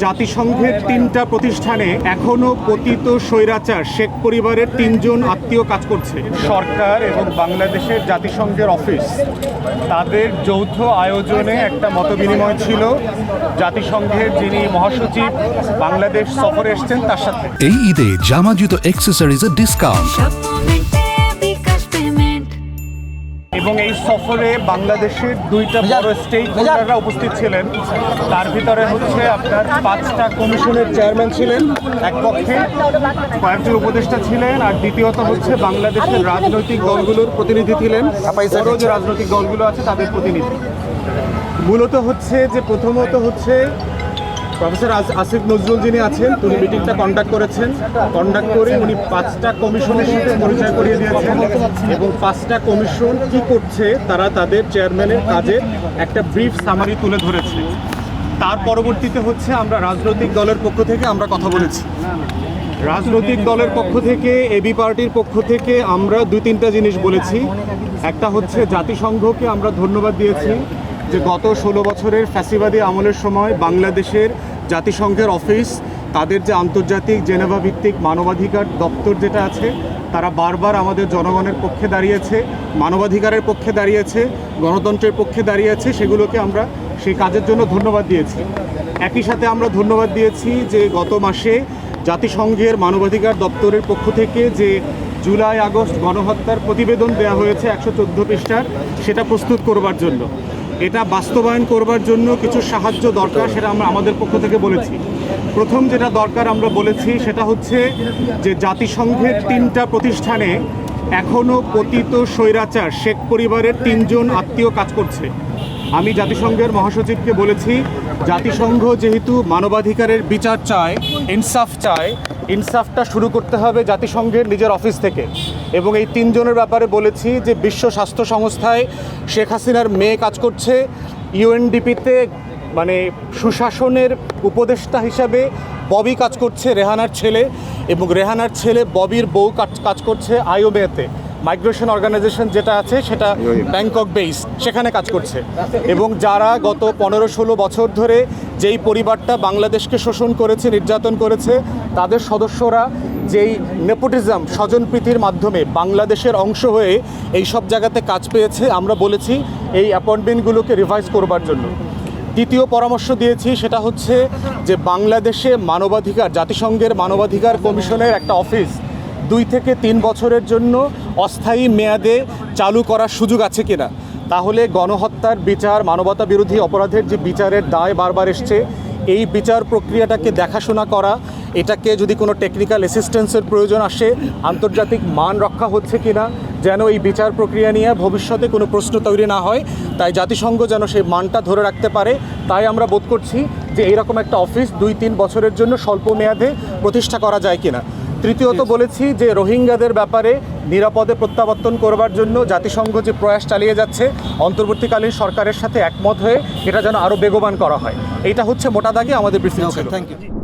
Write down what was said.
জাতিসংঘের ৩টা প্রতিষ্ঠানে এখনো পতিত স্বৈরাচার শেখ পরিবারের ৩ জন আত্মীয় কাজ করছে। সরকার এবং বাংলাদেশের জাতিসংঘের অফিস তাদের যৌথ আয়োজনে একটা মতবিনিময় ছিল জাতিসংঘের যিনি মহাসচিব বাংলাদেশ সফরে এসেছেন তার সাথে। এই ঈদে জামা জুতো অ্যাক্সেসরিজের ডিসকাউন্ট এবং এই সফরে বাংলাদেশের 2টা বড় স্টেক হোল্ডাররা উপস্থিত ছিলেন। তার ভিতরে হচ্ছে আপনার 5টা কমিশনের চেয়ারম্যান ছিলেন এক পক্ষে, কয়েকজন উপদেষ্টা ছিলেন, আর দ্বিতীয়ত হচ্ছে বাংলাদেশের রাজনৈতিক দলগুলোর প্রতিনিধি ছিলেন, বড় যে রাজনৈতিক দলগুলো আছে তাদের প্রতিনিধি। মূলত হচ্ছে যে প্রথমত হচ্ছে প্রফেসর আসিফ নজরুল যিনি আছেন তিনি মিটিংটা কন্ডাক্ট করেছেন। কন্ডাক্ট করে উনি 5টা কমিশনের সাথে পরিচয় করিয়ে দিয়েছেন এবং 5টা কমিশন কি করছে তারা তাদের চেয়ারম্যানের কাজে একটা ব্রিফ সামারি তুলে ধরেছে। তার পরবর্তীতে হচ্ছে আমরা রাজনৈতিক দলের পক্ষ থেকে আমরা কথা বলেছি। রাজনৈতিক দলের পক্ষ থেকে এবি পার্টির পক্ষ থেকে আমরা 2-3টা জিনিস বলেছি। একটা হচ্ছে জাতিসংঘকে আমরা ধন্যবাদ দিয়েছি যে গত 16 বছরের ফ্যাসিবাদী আমলের সময় বাংলাদেশের জাতিসংঘের অফিস তাদের যে আন্তর্জাতিক জেনেভা ভিত্তিক মানবাধিকার দপ্তর যেটা আছে তারা বারবার আমাদের জনগণের পক্ষে দাঁড়িয়েছে, মানবাধিকারের পক্ষে দাঁড়িয়েছে, গণতন্ত্রের পক্ষে দাঁড়িয়েছে। সেগুলোকে আমরা সেই কাজের জন্য ধন্যবাদ দিয়েছি। একই সাথে আমরা ধন্যবাদ দিয়েছি যে গত মাসে জাতিসংঘের মানবাধিকার দপ্তরের পক্ষ থেকে যে জুলাই আগস্ট গণহত্যার প্রতিবেদন দেওয়া হয়েছে 114 পৃষ্ঠার, সেটা প্রস্তুত করবার জন্য, এটা বাস্তবায়ন করবার জন্য কিছু সাহায্য দরকার, সেটা আমরা আমাদের পক্ষ থেকে বলেছি। প্রথম যেটা দরকার আমরা বলেছি সেটা হচ্ছে যে জাতিসংঘের 3টা প্রতিষ্ঠানে এখনও পতিত স্বৈরাচার শেখ পরিবারের 3 জন আত্মীয় কাজ করছে। আমি জাতিসংঘের মহাসচিবকে বলেছি জাতিসংঘ যেহেতু মানবাধিকারের বিচার চায়, ইনসাফ চায়, ইনসাফটা শুরু করতে হবে জাতিসংঘের নিজের অফিস থেকে। এবং এই 3 জনের ব্যাপারে বলেছি যে বিশ্ব স্বাস্থ্য সংস্থায় শেখ হাসিনার মেয়ে কাজ করছে, ইউএনডিপিতে মানে সুশাসনের উপদেষ্টা হিসাবে ববি কাজ করছে, রেহানার ছেলে, এবং রেহানার ছেলে ববির বউ কাজ করছে আইওমেতে, মাইগ্রেশন অর্গানাইজেশন যেটা আছে সেটা ব্যাংকক বেস, সেখানে কাজ করছে। এবং যারা গত 15-16 বছর ধরে যেই পরিবারটা বাংলাদেশকে শোষণ করেছে, নির্যাতন করেছে, তাদের সদস্যরা যেই নেপোটিজম স্বজনপ্রীতির মাধ্যমে বাংলাদেশের অংশ হয়ে এই সব জায়গাতে কাজ পেয়েছে, আমরা বলেছি এই অ্যাপয়েন্টমেন্টগুলোকে রিভাইজ করবার জন্য। দ্বিতীয় পরামর্শ দিয়েছি সেটা হচ্ছে যে বাংলাদেশে মানবাধিকার, জাতিসংঘের মানবাধিকার কমিশনের একটা অফিস 2 থেকে 3 বছরের জন্য অস্থায়ী মেয়াদে চালু করার সুযোগ আছে কিনা। তাহলে গণহত্যার বিচার, মানবতা বিরোধী অপরাধের যে বিচারের দায় বারবার এসছে, এই বিচার প্রক্রিয়াটাকে দেখাশোনা করা, এটাকে যদি কোনো টেকনিক্যাল অ্যাসিস্ট্যান্সের প্রয়োজন আসে আন্তর্জাতিক মান রক্ষা হচ্ছে কিনা, যেন এই বিচার প্রক্রিয়া নিয়ে ভবিষ্যতে কোনো প্রশ্ন তৈরি না হয়, তাই জাতিসংঘ যেন সেই মানটা ধরে রাখতে পারে, তাই আমরা বোধ করছি যে এইরকম একটা অফিস 2-3 বছরের জন্য স্বল্প মেয়াদে প্রতিষ্ঠা করা যায় কিনা। তৃতীয়ত বলেছি যে রোহিঙ্গাদের ব্যাপারে নিরাপদে প্রত্যাবর্তন করবার জন্য জাতিসংঘ যে প্রয়াস চালিয়ে যাচ্ছে, অন্তর্বর্তীকালীন সরকারের সাথে একমত হয়ে এটা যেন আরও বেগবান করা হয়। এটা হচ্ছে মোটা দাগে আমাদের ব্রিফিং ছিল। Thank you.